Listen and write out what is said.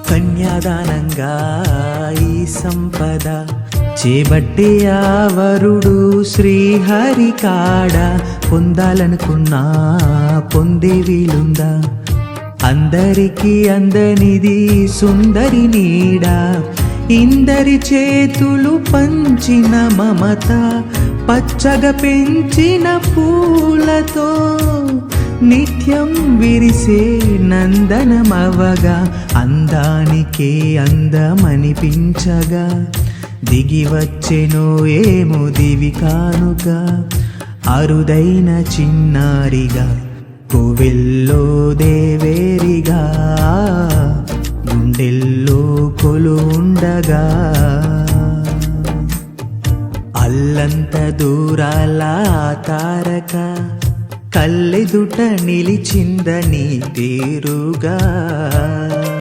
కన్యాదానంగా ఈ సంపద చేబట్టే ఆ వరుడు శ్రీహరి కాడ పొందాలనుకున్నా పొందే వీలుందా? అందరికీ అందనిది సుందరి నీడ, ఇందరి చేతులు పంచిన మమత, పచ్చగా పెంచిన పూలతో నిత్యం విరిసే నందనమవగా, అందానికే అందమనిపించగా దిగి వచ్చెనో ఏమో దివి కానుక, అరుదైన చిన్నారిగా కోవెల్లో దేవేరిగా గుండెల్లో కొలు ఉండగా, అల్లంత దూరాల తారక కళ్ళెదుట నిలిచిందని తీరుగా.